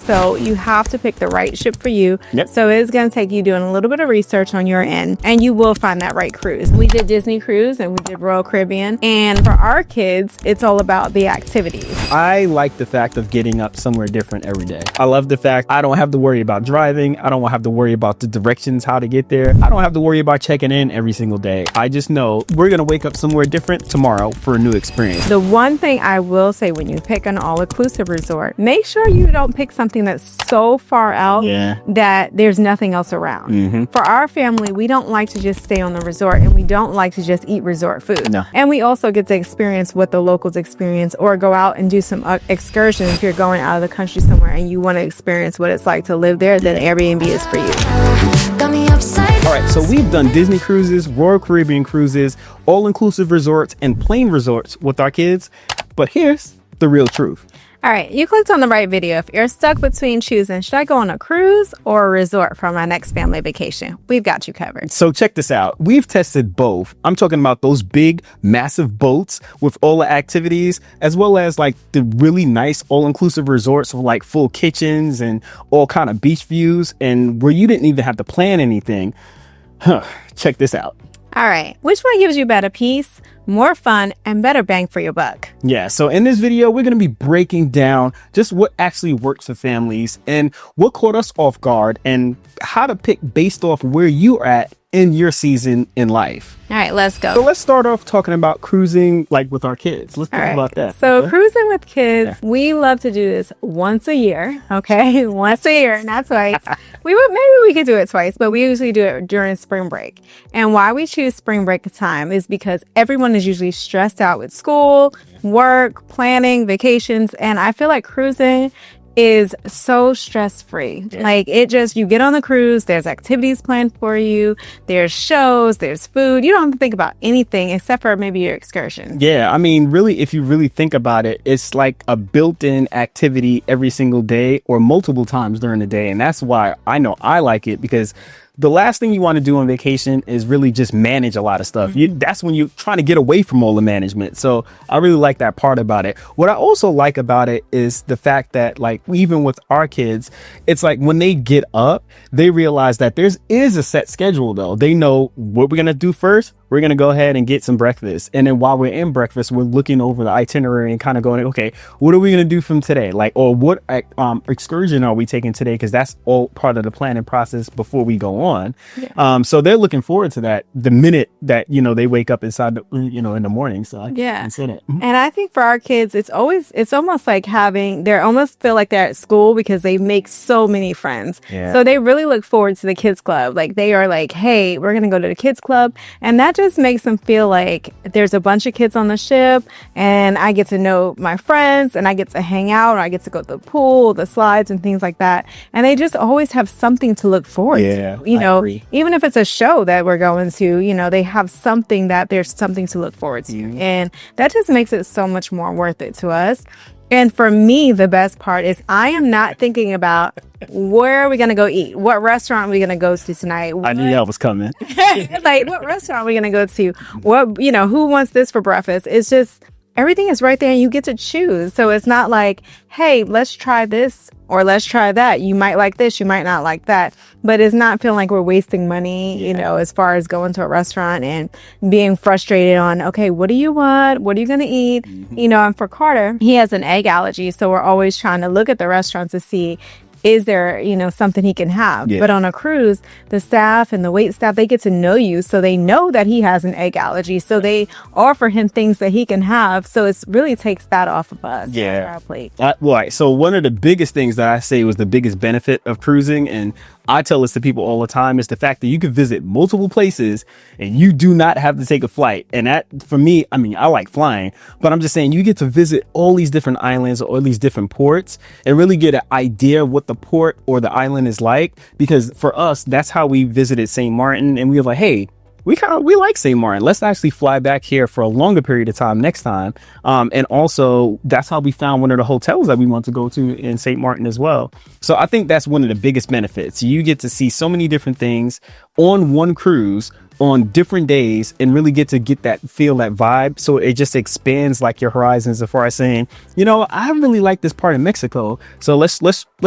So you have to pick the right ship for you. Yep. So it's going to take you doing a little bit of research on your end, and you will find that right cruise. We did Disney Cruise and we did Royal Caribbean. And for our kids, it's all about the activities. I like the fact of getting up somewhere different every day. I love the fact I don't have to worry about driving. I don't have to worry about the directions, how to get there. I don't have to worry about checking in every single day. I just know we're going to wake up somewhere different tomorrow for a new experience. The one thing I will say when you pick an all-inclusive resort, make sure you don't pick something that's so far out that there's nothing else around. For our family, we don't like to just stay on the resort, and we don't like to just eat resort food. No. And we also get to experience what the locals experience, or go out and do some excursions. If you're going out of the country somewhere and you want to experience what it's like to live there, then Airbnb is for you. All right, so we've done Disney cruises, Royal Caribbean cruises, all-inclusive resorts, and plain resorts with our kids. But here's the real truth. All right, you clicked on the right video. If you're stuck between choosing, should I go on a cruise or a resort for my next family vacation? We've got you covered. So check this out. We've tested both. I'm talking about those big, massive boats with all the activities, as well as like the really nice all-inclusive resorts with like full kitchens and all kind of beach views, and where you didn't even have to plan anything. Check this out. All right, which one gives you better peace, more fun, and better bang for your buck? Yeah, so in this video, we're going to be breaking down just what actually works for families and what caught us off guard and how to pick based off where you're at in your season in life. All right, let's go. So let's start off talking about cruising like with our kids. Let's talk about that. So cruising with kids, we love to do this once a year, okay? Once a year, not twice. Maybe we could do it twice, but we usually do it during spring break. And why we choose spring break time is because everyone is usually stressed out with school, work, planning, vacations, and I feel like cruising is so stress-free. Like you get on the cruise, there's activities planned for you, there's shows, there's food. You don't have to think about anything except for maybe your excursion. Yeah, I mean, really, if you really think about it, it's like a built-in activity every single day or multiple times during the day. And that's why I know I like it, because the last thing you want to do on vacation is really just manage a lot of stuff. That's when you're trying to get away from all the management. So I really like that part about it. What I also like about it is the fact that, like, even with our kids, it's like when they get up, they realize that there is a set schedule, though. They know what we're going to do first. We're going to go ahead and get some breakfast. And then while we're in breakfast, we're looking over the itinerary and kind of going, okay, what are we going to do from today? Like, or what excursion are we taking today? Because that's all part of the planning process before we go on. So they're looking forward to that the minute that, they wake up inside, in the morning. So I can say that. And I think for our kids, it's almost like they almost feel like they're at school because they make so many friends. So they really look forward to the kids club. Like they are like, hey, we're going to go to the kids club. And that just makes them feel like there's a bunch of kids on the ship and I get to know my friends and I get to hang out, or I get to go to the pool, the slides and things like that. And they just always have something to look forward to. Even if it's a show that we're going to, they have something that there's something to look forward to. And that just makes it so much more worth it to us. And for me, the best part is I am not thinking about where are we going to go eat? What restaurant are we going to go to tonight? I knew that was coming. Like, what restaurant are we going to go to? What, who wants this for breakfast? It's just, everything is right there and you get to choose. So it's not like, hey, let's try this or let's try that. You might like this, you might not like that. But it's not feeling like we're wasting money, as far as going to a restaurant and being frustrated on, okay, what do you want? What are you going to eat? And for Carter, he has an egg allergy. So we're always trying to look at the restaurants to see, is there, something he can have? But on a cruise, the staff and the wait staff, they get to know you. So they know that he has an egg allergy. So they offer him things that he can have. So it really takes that off of us. Our plate. Right. So one of the biggest things that I say was the biggest benefit of cruising, and I tell this to people all the time, is the fact that you can visit multiple places and you do not have to take a flight. And that, for me, I mean, I like flying, but I'm just saying you get to visit all these different islands or all these different ports and really get an idea of what the port or the island is like. Because for us, that's how we visited St. Martin, and we were like, hey, we like St. Martin. Let's actually fly back here for a longer period of time next time. And also, that's how we found one of the hotels that we want to go to in St. Martin as well. So I think that's one of the biggest benefits. You get to see so many different things on one cruise on different days and really get that vibe. So it just expands like your horizons as far as saying, you know, I really like this part of Mexico. So let's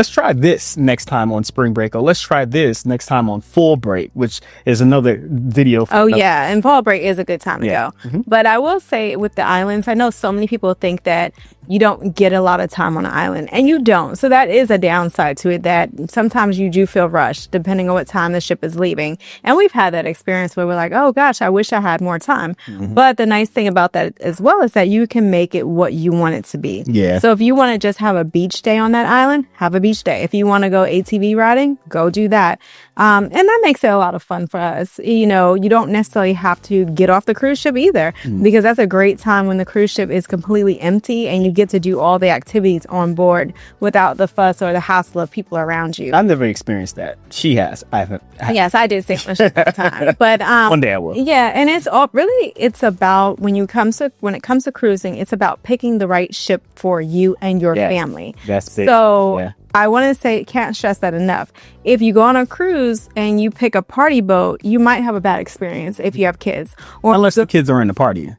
try this next time on spring break, or let's try this next time on fall break, which is another video. Yeah. And fall break is a good time to go. Mm-hmm. But I will say with the islands, I know so many people think that you don't get a lot of time on an island, and you don't. So that is a downside to it, that sometimes you do feel rushed depending on what time the ship is leaving. And we've had that experience where we're like, oh gosh, I wish I had more time. Mm-hmm. But the nice thing about that as well is that you can make it what you want it to be. Yeah. So if you want to just have a beach day on that island, have a beach day. If you want to go ATV riding, go do that. And that makes it a lot of fun for us. You know, you don't necessarily have to get off the cruise ship either, because that's a great time when the cruise ship is completely empty and you get to do all the activities on board without the fuss or the hassle of people around you. I've never experienced that. She has. I haven't. Yes, I did St. Lucia all the time. But one day I will. Yeah, and it's about when it comes to cruising, it's about picking the right ship for you and your family. That's big. So yeah. I want to say, can't stress that enough. If you go on a cruise and you pick a party boat, you might have a bad experience if you have kids. Or unless the kids are in the party.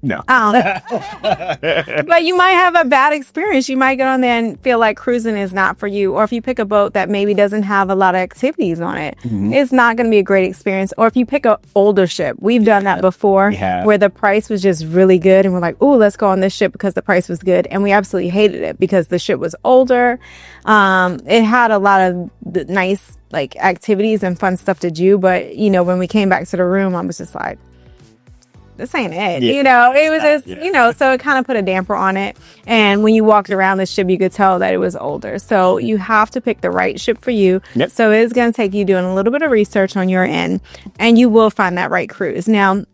No. But you might have a bad experience. You might get on there and feel like cruising is not for you. Or if you pick a boat that maybe doesn't have a lot of activities on it, it's not going to be a great experience. Or if you pick an older ship, we've done that before, where the price was just really good. And we're like, oh, let's go on this ship because the price was good. And we absolutely hated it because the ship was older. It had a lot of nice like activities and fun stuff to do. But, you know, when we came back to the room, I was just like, this ain't it. You know, it was just, you know, so it kind of put a damper on it. And when you walked around the ship, you could tell that it was older. So you have to pick the right ship for you. Yep. So it's going to take you doing a little bit of research on your end, and you will find that right cruise. Now,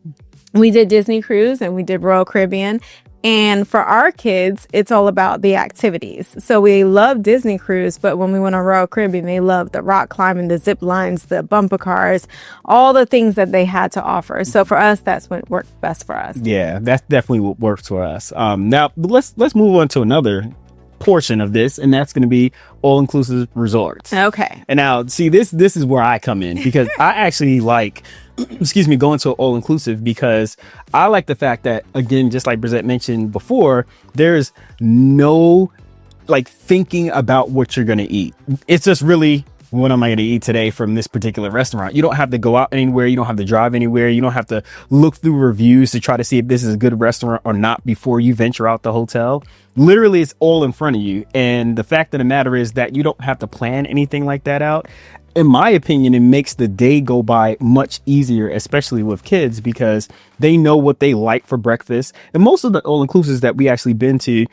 we did Disney Cruise and we did Royal Caribbean. And for our kids, it's all about the activities. So we love Disney Cruise, but when we went on Royal Caribbean, they loved the rock climbing, the zip lines, the bumper cars, all the things that they had to offer. So for us, that's what worked best for us. Yeah, that's definitely what works for us. Now let's move on to another portion of this, and that's going to be all-inclusive resorts. Okay. And now, see, this is where I come in, because I actually like, going to all-inclusive, because I like the fact that, again, just like Brizette mentioned before, there's no like thinking about what you're going to eat. It's just really, what am I going to eat today from this particular restaurant? You don't have to go out anywhere. You don't have to drive anywhere. You don't have to look through reviews to try to see if this is a good restaurant or not before you venture out the hotel. Literally, it's all in front of you. And the fact of the matter is that you don't have to plan anything like that out. In my opinion, it makes the day go by much easier, especially with kids, because they know what they like for breakfast. And most of the all-inclusives that we actually been to,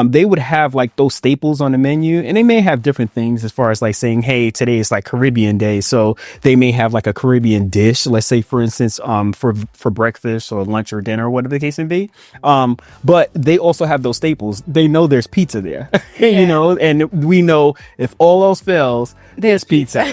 they would have like those staples on the menu, and they may have different things as far as like saying, hey, today is like Caribbean day. So they may have like a Caribbean dish, let's say, for instance, for breakfast or lunch or dinner or whatever the case may be. But they also have those staples. They know there's pizza there, you know, and we know if all else fails, there's pizza.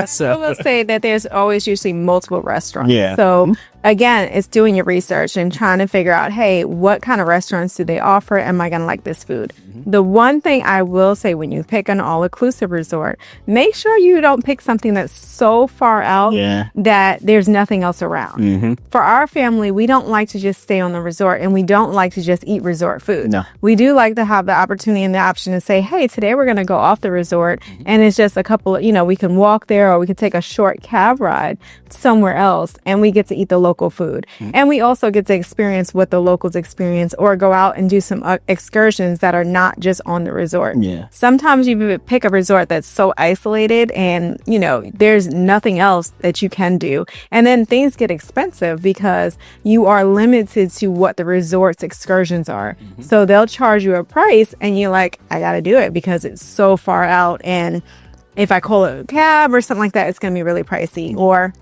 So I will say that there's always usually multiple restaurants. Yeah. So again, it's doing your research and trying to figure out, hey, what kind of restaurants do they offer? Am I going to like this food? The one thing I will say, when you pick an all-inclusive resort, make sure you don't pick something that's so far out that there's nothing else around. For our family, we don't like to just stay on the resort, and we don't like to just eat resort food. No. We do like to have the opportunity and the option to say, hey, today we're going to go off the resort, and it's just a couple of, you know, we can walk there, or we could take a short cab ride somewhere else, and we get to eat the local food. And we also get to experience what the locals experience, or go out and do some excursions that are not just on the resort. Sometimes you pick a resort that's so isolated, and you know there's nothing else that you can do, and then things get expensive because you are limited to what the resort's excursions are. So they'll charge you a price, and you're like, I gotta do it because it's so far out, and if I call it a cab or something like that, it's gonna be really pricey, or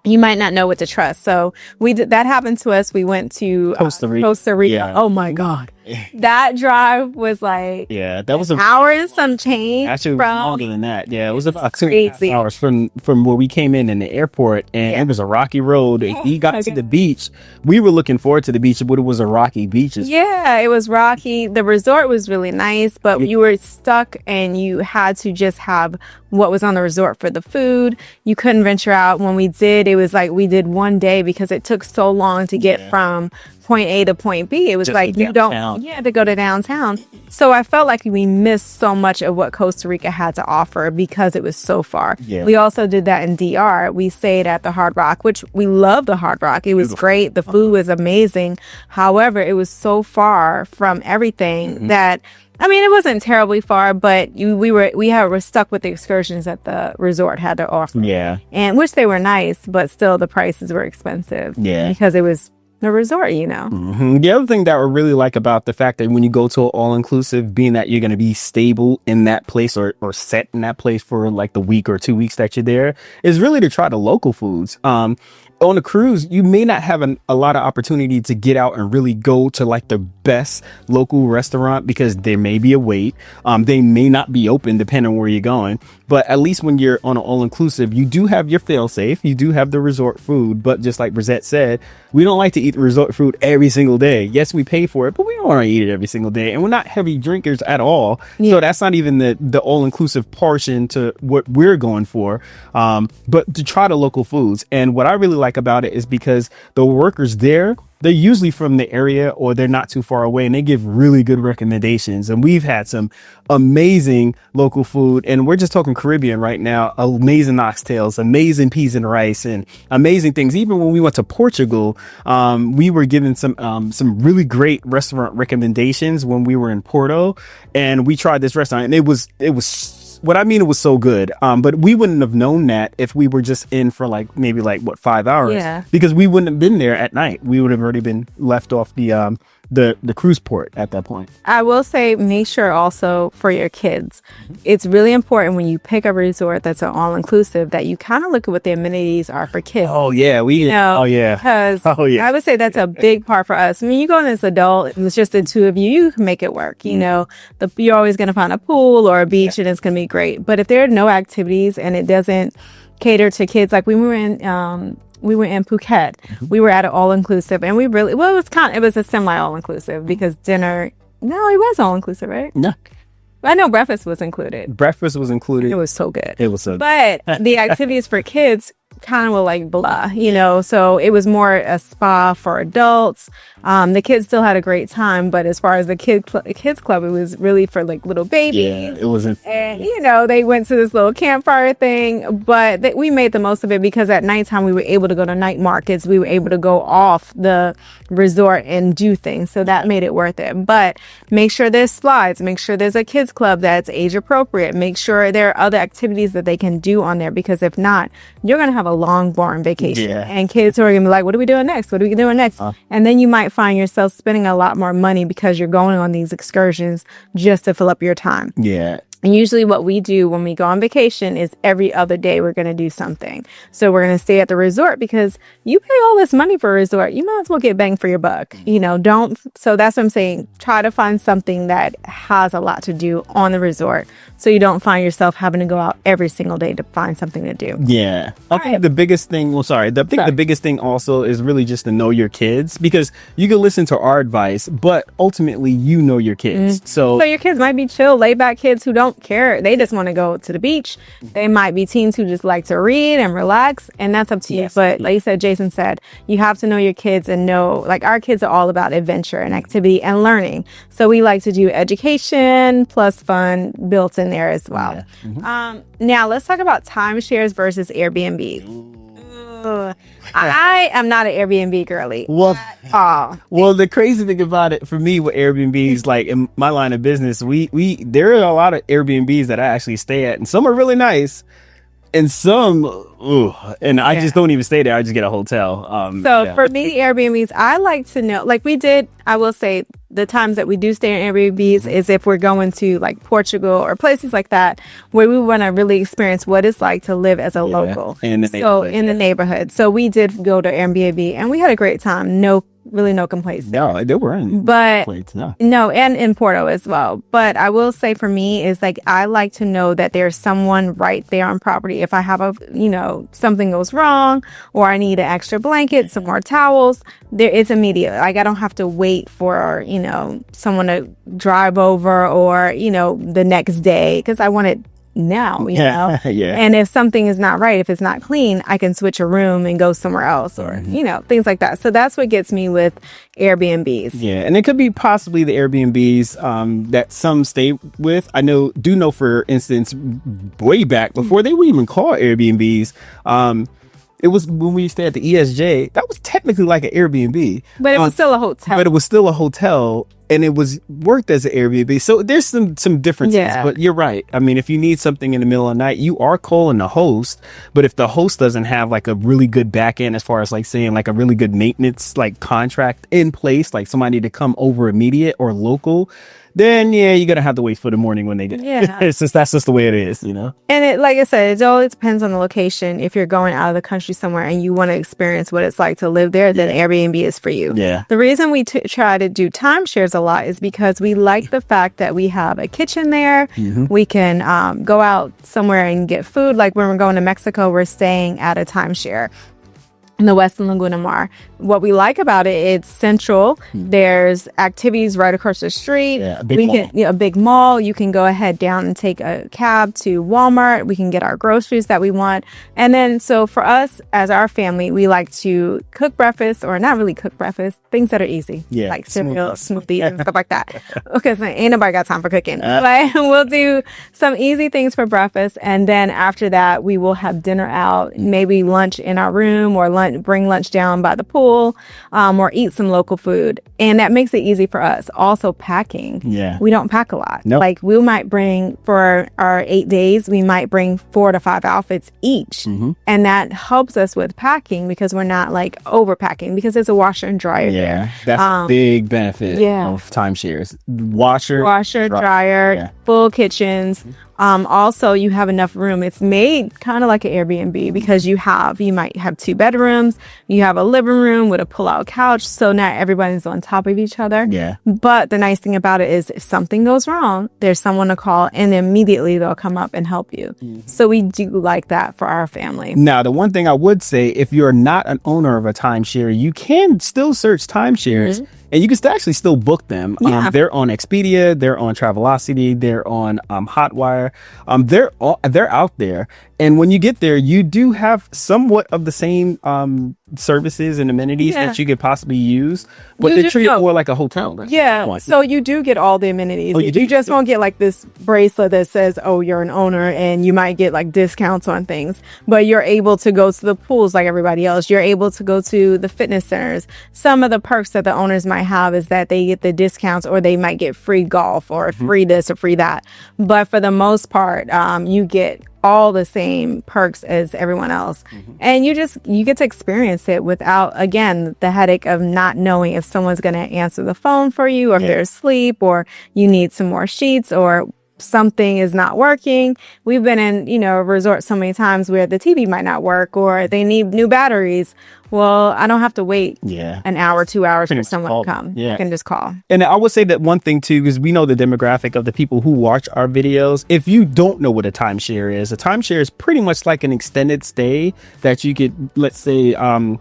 you might not know what to trust. So that happened to us. We went to Costa Rica. Oh my God. That drive was like that was an hour and some change. Actually, from longer than that. Yeah, it was about 2.5 hours from where we came in the airport, and it was a rocky road. And we got to the beach. We were looking forward to the beach, but it was a rocky beach. Yeah, it was rocky. The resort was really nice, but you were stuck, and you had to just have what was on the resort for the food. You couldn't venture out. When we did, it was like we did one day because it took so long to get from point A to point B. It was just like you had to go to downtown. So I felt like we missed so much of what Costa Rica had to offer because it was so far. We also did that in DR. We stayed at the Hard Rock, which we loved the Hard Rock. It was great. The food was amazing. However, it was so far from everything that, I mean, it wasn't terribly far, but we were stuck with the excursions that the resort had to offer. And which they were nice, but still the prices were expensive. Because it was the resort, The other thing that I really like about the fact that when you go to an all-inclusive, being that you're going to be stable in that place or set in that place for like the week or 2 weeks that you're there, is really to try the local foods. On a cruise, you may not have a lot of opportunity to get out and really go to like the best local restaurant because there may be a wait. They may not be open depending on where you're going. But at least when you're on an all-inclusive, you do have your fail-safe. You do have the resort food. But just like Brizette said, we don't like to eat the resort food every single day. Yes, we pay for it, but we don't want to eat it every single day. And we're not heavy drinkers at all. So that's not even the all-inclusive portion to what we're going for. But to try the local foods. And what I really like about it is because the workers there, they're usually from the area or they're not too far away, and they give really good recommendations. And we've had some amazing local food, and we're just talking Caribbean right now. Amazing oxtails, amazing peas and rice, and amazing things. Even when we went to Portugal, we were given some really great restaurant recommendations when we were in Porto, and we tried this restaurant, and it was what I mean, it was so good. But we wouldn't have known that if we were just in for maybe 5 hours, because we wouldn't have been there at night. We would have already been left off the cruise port at that point. I will say, make sure also for your kids, it's really important when you pick a resort that's an all-inclusive that you kind of look at what the amenities are for kids. Because I would say that's a big part for us. I mean, you go in as an adult, it's just the two of you, you can make it work. You're always going to find a pool or a beach and it's going to be great. But if there are no activities and it doesn't cater to kids, like we were in Phuket. We were at an all-inclusive, and it was a semi all-inclusive because it was all-inclusive, right? No. I know breakfast was included. Breakfast was included. It was so good. It was so good. But the activities for kids kind of were like blah, so it was more a spa for adults. The kids still had a great time, but as far as the kids club, it was really for like little babies. Yeah, it wasn't. And they went to this little campfire thing, but we made the most of it because at nighttime we were able to go to night markets. We were able to go off the resort and do things, so that made it worth it. But make sure there's slides, make sure there's a kids club that's age appropriate, make sure there are other activities that they can do on there, because if not, you're gonna have a long boring vacation, and kids who are gonna be like, what are we doing next? What are we doing next? And then you might find yourself spending a lot more money because you're going on these excursions just to fill up your time. And usually what we do when we go on vacation is every other day we're going to do something. So we're going to stay at the resort because you pay all this money for a resort. You might as well get bang for your buck. So that's what I'm saying. Try to find something that has a lot to do on the resort so you don't find yourself having to go out every single day to find something to do. I think the biggest thing, the biggest thing also is really just to know your kids, because you can listen to our advice, but ultimately you know your kids. So your kids might be chill, laid back kids who don't care. They just want to go to the beach. They might be teens who just like to read and relax, and that's up to you. But like you said, Jason said, you have to know your kids and know, like, our kids are all about adventure and activity and learning. So we like to do education plus fun built in there as well. Now let's talk about timeshares versus Airbnbs. I am not an Airbnb girly. Well, the crazy thing about it for me with Airbnbs, like in my line of business, there are a lot of Airbnbs that I actually stay at, and some are really nice, and some, I just don't even stay there. I just get a hotel. For me, Airbnbs, I like to know, like I will say the times that we do stay in Airbnbs is if we're going to like Portugal or places like that where we want to really experience what it's like to live as a local. In the neighborhood. So we did go to Airbnb and we had a great time. No really no complaints. No, they weren't. But complaints, no. No, and in Porto as well. But I will say for me is like, I like to know that there's someone right there on property. If I have something goes wrong, or I need an extra blanket, some more towels, it's immediate. Like, I don't have to wait for, someone to drive over, or, the next day, because I want it now, Yeah. And if something is not right, if it's not clean, I can switch a room and go somewhere else, or things like that. So that's what gets me with Airbnbs. Yeah, and it could be possibly the Airbnbs that some stay with. Do know for instance, way back before they were even called Airbnbs, it was when we stayed at the ESJ. That was technically like an Airbnb, but it was still a hotel. But it was still a hotel, and it was worked as an Airbnb. So there's some differences. Yeah. But you're right. I mean, if you need something in the middle of the night, you are calling the host. But if the host doesn't have like a really good back end, as far as like saying like a really good maintenance like contract in place, like somebody to come over immediate or local, then you're gonna have to wait for the morning when they get. Yeah, that's just the way it is, And it, like I said, it always depends on the location. If you're going out of the country somewhere and you want to experience what it's like to live there, then Airbnb is for you. Yeah. The reason we try to do timeshares a lot is because we like the fact that we have a kitchen there. We can go out somewhere and get food. Like when we're going to Mexico, we're staying at a timeshare in the Western Laguna Mar. What we like about it, it's central. There's activities right across the street. Yeah, a big mall. You can go ahead down and take a cab to Walmart. We can get our groceries that we want. And then, so for us as our family, we like to cook breakfast, or not really cook breakfast, things that are easy. Yeah, like cereal, smoothies, and stuff like that. Because ain't nobody got time for cooking. But we'll do some easy things for breakfast. And then after that, we will have dinner out, maybe lunch in our room, or bring lunch down by the pool, or eat some local food. And that makes it easy for us. Also packing. Yeah. We don't pack a lot. Nope. Like we might bring, for our 8 days, we might bring 4 to 5 outfits each. And that helps us with packing because we're not like overpacking, because it's a washer and dryer. Yeah. That's a big benefit of timeshares. Washer, dryer, full kitchens. Also, you have enough room. It's made kind of like an Airbnb because you might have 2 bedrooms. You have a living room with a pull-out couch. So not everybody's on top of each other. Yeah. But the nice thing about it is if something goes wrong, there's someone to call and immediately they'll come up and help you. So we do like that for our family. Now, the one thing I would say, if you're not an owner of a timeshare, you can still search timeshares. And you can actually still book them. They're on Expedia, they're on Travelocity, they're on Hotwire. They're out there. And when you get there, you do have somewhat of the same services and amenities that you could possibly use, but they treat it more like a hotel. Right? Yeah. So you do get all the amenities. Oh, you just won't get like this bracelet that says, oh, you're an owner, and you might get like discounts on things, but you're able to go to the pools like everybody else. You're able to go to the fitness centers. Some of the perks that the owners might have is that they get the discounts, or they might get free golf, or free this or free that. But for the most part, you get all the same perks as everyone else. And you get to experience it without, again, the headache of not knowing if someone's going to answer the phone for you, or if they're asleep, or you need some more sheets, or something is not working. We've been in, a resort so many times where the TV might not work, or they need new batteries. Well, I don't have to wait an hour, 2 hours for someone to come. I can just call. And I would say that one thing too, because we know the demographic of the people who watch our videos. If you don't know what a timeshare is pretty much like an extended stay that you could, let's say, I'm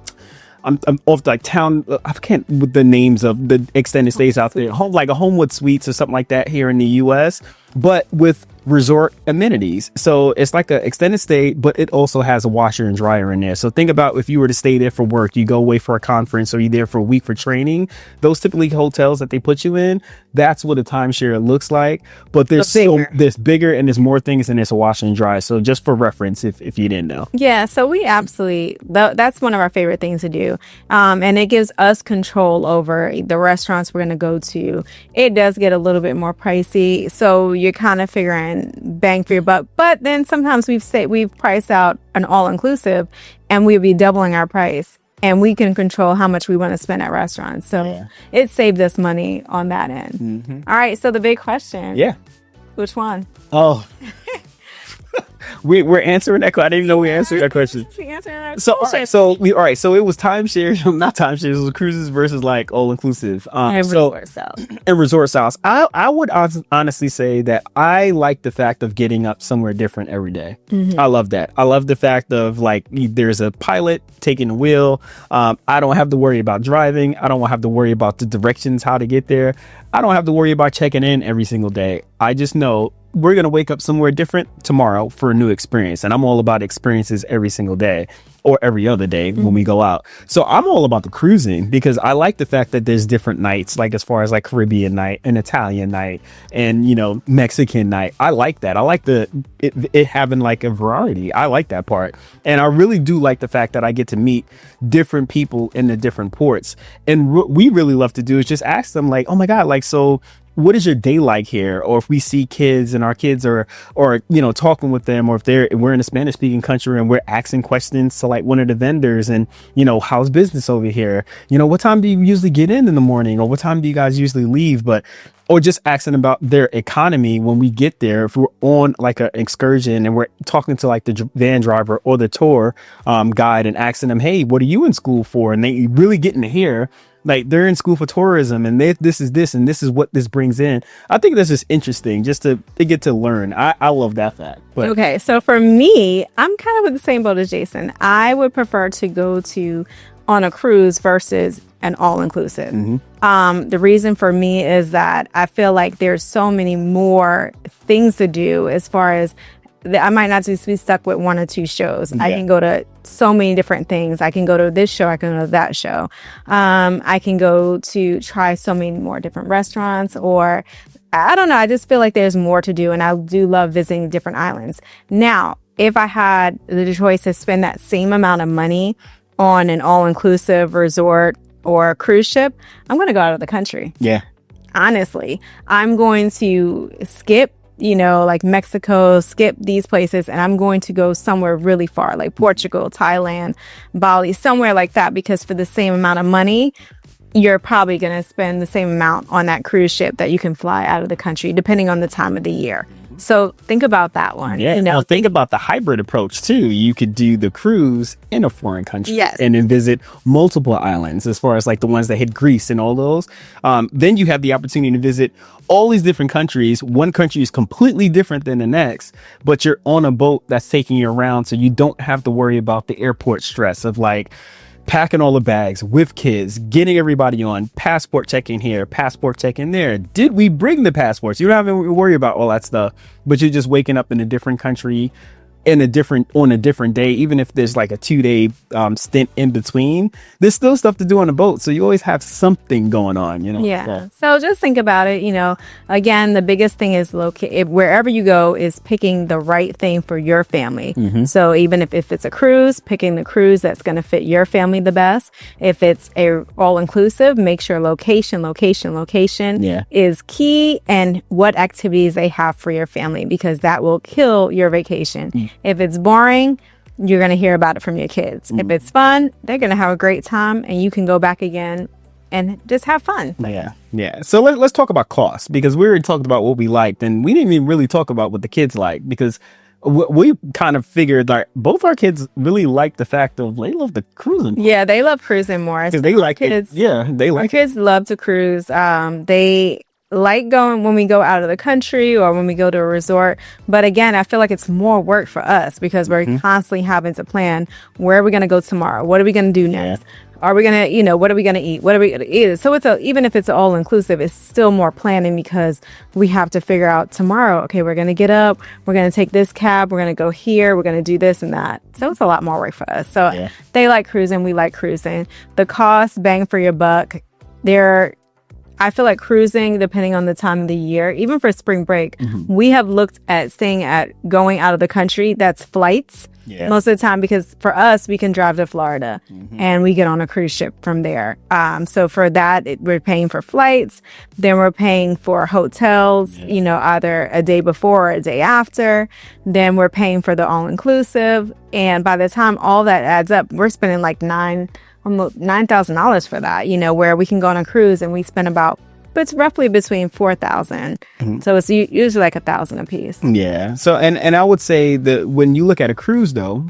off like town. I can't with the names of the extended stays out there. Like a Homewood Suites or something like that here in the U.S., but with resort amenities. So it's like an extended stay, but it also has a washer and dryer in there. So think about if you were to stay there for work, you go away for a conference, or you're there for a week for training. Those typically hotels that they put you in, that's what a timeshare looks like. But there's bigger and there's more things, and there's a washer and dryer. So just for reference, if you didn't know. Yeah. So we absolutely, that's one of our favorite things to do. And it gives us control over the restaurants we're going to go to. It does get a little bit more pricey. So you're kind of figuring bang for your buck. But then sometimes we've priced out an all-inclusive, and we'll be doubling our price, and we can control how much we want to spend at restaurants. So it saved us money on that end. All right. So the big question. Yeah. Which one? Oh. we're answering that question. I didn't even know we answered that question. So so it was timeshares, not timeshares. It was cruises versus like all inclusive. And resort styles. I would honestly say that I like the fact of getting up somewhere different every day. I love that. I love the fact of like there's a pilot taking the wheel. I don't have to worry about driving. I don't have to worry about the directions, how to get there. I don't have to worry about checking in every single day. I just know we're going to wake up somewhere different tomorrow for a new experience. And I'm all about experiences every single day or every other day when we go out. So I'm all about the cruising because I like the fact that there's different nights, like as far as like Caribbean night and Italian night and, you know, Mexican night. I like that. I like it having like a variety. I like that part. And I really do like the fact that I get to meet different people in the different ports. And what we really love to do is just ask them like, oh my God, like, so what is your day like here? Or if we see kids and our kids are, you know, talking with them, or if we're in a Spanish speaking country and we're asking questions to like one of the vendors and, you know, how's business over here? You know, what time do you usually get in the morning? Or what time do you guys usually leave? Or just asking about their economy when we get there. If we're on like an excursion and we're talking to like the van driver or the tour guide and asking them, hey, what are you in school for? And they really getting to hear like they're in school for tourism and this is this and this is what this brings in. I think that's just interesting just to get to learn. I love that fact. But okay, so for me, I'm kind of with the same boat as Jason. I would prefer to go on a cruise versus an all-inclusive. The reason for me is that I feel like there's so many more things to do as far as I might not just be stuck with one or two shows. I can go to so many different things. I can go to this show. I can go to that show. I can go to try so many more different restaurants, or I don't know. I just feel like there's more to do, and I do love visiting different islands. Now, if I had the choice to spend that same amount of money on an all-inclusive resort or cruise ship, I'm going to go out of the country. Yeah. Honestly, I'm going to skip, you know, like Mexico, skip these places, and I'm going to go somewhere really far, like Portugal, Thailand, Bali, somewhere like that, because for the same amount of money, you're probably going to spend the same amount on that cruise ship that you can fly out of the country, depending on the time of the year. So think about that one. Yeah. You know? Now think about the hybrid approach too. You could do the cruise in a foreign country, yes, and then visit multiple islands as far as like the ones that hit Greece and all those. Then you have the opportunity to visit all these different countries. One country is completely different than the next, but you're on a boat that's taking you around. So you don't have to worry about the airport stress of like packing all the bags with kids, getting everybody on, passport checking here, passport checking there. Did we bring the passports? You don't have to worry about all that stuff, but you're just waking up in a different country on a different day. Even if there's like a 2-day stint in between, there's still stuff to do on the boat. So you always have something going on, you know? Yeah. So just think about it. You know, again, the biggest thing is wherever you go is picking the right thing for your family. So even if it's a cruise, picking the cruise that's going to fit your family the best. If it's a all-inclusive, make sure location is key, and what activities they have for your family, because that will kill your vacation. If it's boring, you're going to hear about it from your kids. If it's fun, they're going to have a great time, and you can go back again and just have fun. Yeah. So let's talk about cost, because we already talked about what we liked, and we didn't even really talk about what the kids like, because we kind of figured like both our kids really like the fact of they love the cruising. Yeah, they love cruising more. Because they like kids, it. Yeah, they like our kids love to cruise. They like going when we go out of the country or when we go to a resort. But again, I feel like it's more work for us because we're constantly having to plan, where are we going to go tomorrow? What are we going to do next? Are we going to, what are we going to eat? What are we going to eat? So even if it's all inclusive, it's still more planning, because we have to figure out tomorrow, okay, we're going to get up, we're going to take this cab, we're going to go here, we're going to do this and that. So it's a lot more work for us. So they like cruising, we like cruising. The cost, bang for your buck, I feel like cruising, depending on the time of the year, even for spring break, we have looked at going out of the country. That's flights most of the time, because for us, we can drive to Florida and we get on a cruise ship from there. So for that, we're paying for flights. Then we're paying for hotels, either a day before or a day after. Then we're paying for the all-inclusive. And by the time all that adds up, we're spending like almost $9,000 for that, where we can go on a cruise and we spend about it's roughly between 4,000. So it's usually like 1,000 a piece. Yeah. So and I would say that when you look at a cruise, though,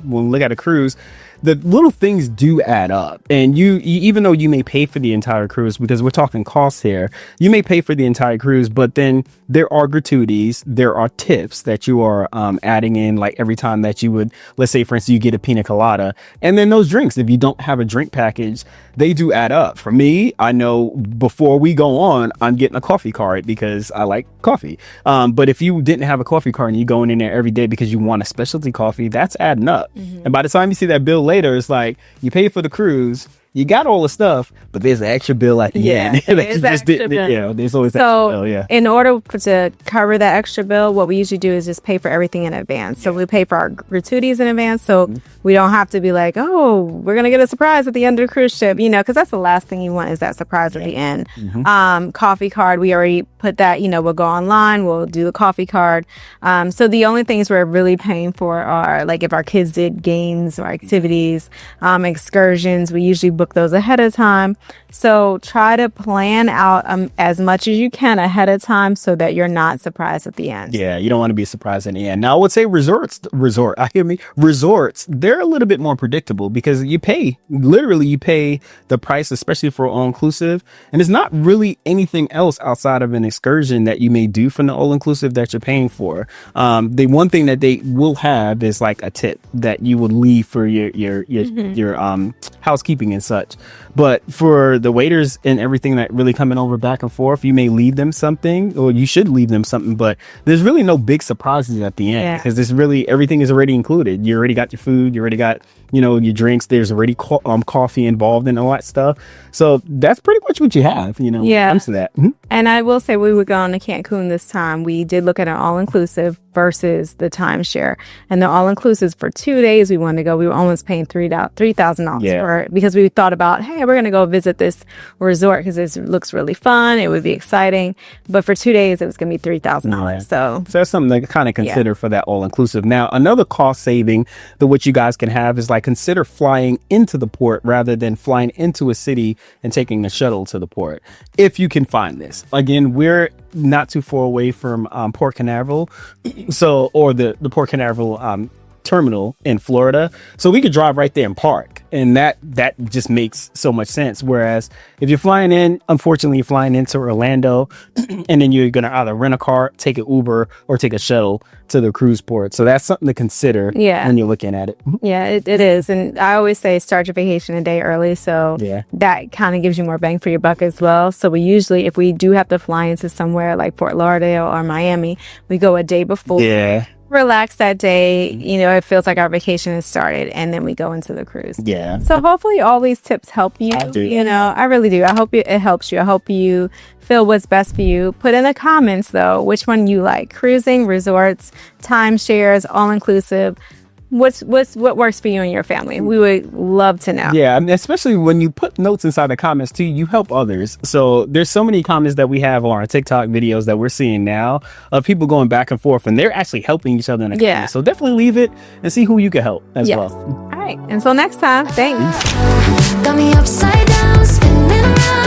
the little things do add up. And you even though you may pay for the entire cruise, because we're talking costs here, you may pay for the entire cruise, but then there are gratuities, there are tips that you are adding in, like every time that you would, let's say, for instance, you get a pina colada. And then those drinks, if you don't have a drink package, they do add up. For me, I know before we go on, I'm getting a coffee card because I like coffee. But if you didn't have a coffee card and you're going in there every day because you want a specialty coffee, that's adding up. And by the time you see that bill later, it's like you pay for the cruise, you got all the stuff, but there's an extra bill at the end. There's always that bill. Yeah. In order to cover that extra bill, what we usually do is just pay for everything in advance. So we pay for our gratuities in advance, so we don't have to be like, oh, we're gonna get a surprise at the end of the cruise ship, because that's the last thing you want, is that surprise at the end. Coffee card, we already put that. We'll go online, we'll do the coffee card. So the only things we're really paying for are, like, if our kids did games or activities, excursions, we usually book those ahead of time. So try to plan out as much as you can ahead of time so that you're not surprised at the end. Yeah, you don't want to be surprised at the end. Now, I would say resorts, they're a little bit more predictable because you pay the price, especially for all-inclusive. And it's not really anything else outside of an excursion that you may do from the all-inclusive that you're paying for. The one thing that they will have is like a tip that you would leave for your housekeeping and such. But for the waiters and everything that really coming over back and forth, you may leave them something, or you should leave them something, but there's really no big surprises at the end because there's really, everything is already included. You already got your food, you already got, your drinks, there's already coffee involved in all that stuff. So that's pretty much what you have, when it comes to that. And I will say, we were going to Cancun this time. We did look at an all-inclusive versus the timeshare. And the all-inclusives for 2 days we wanted to go, we were almost paying $3,000 for it, because we thought about, hey, we're going to go visit this resort because it looks really fun. It would be exciting. But for 2 days, it was going to be $3,000. So that's something to kind of consider for that all-inclusive. Now, another cost saving that what you guys can have is, like, consider flying into the port rather than flying into a city and taking a shuttle to the port, if you can find this. Again, we're not too far away from Port Canaveral, or the Port Canaveral terminal in Florida, so we could drive right there and park, and that just makes so much sense. Whereas if you're flying in, unfortunately, you're flying into Orlando, and then you're gonna either rent a car, take an Uber, or take a shuttle to the cruise port. So that's something to consider when you're looking at it. Yeah, it is. And I always say start your vacation a day early, so that kind of gives you more bang for your buck as well. So we usually, if we do have to fly into somewhere like Fort Lauderdale or Miami, we go a day before. Relax that day, it feels like our vacation has started, and then we go into the cruise. So hopefully all these tips help you. I really do. I hope it helps you. I hope you feel what's best for you. Put in the comments, though, which one you like: cruising, resorts, timeshares, all-inclusive. What works for you and your family? We would love to know. Yeah, I mean, especially when you put notes inside the comments too, you help others. So there's so many comments that we have on our TikTok videos that we're seeing now of people going back and forth, and they're actually helping each other in the comments. So definitely leave it and see who you can help as well. All right. Until next time, thanks. Got me upside down, spinning around.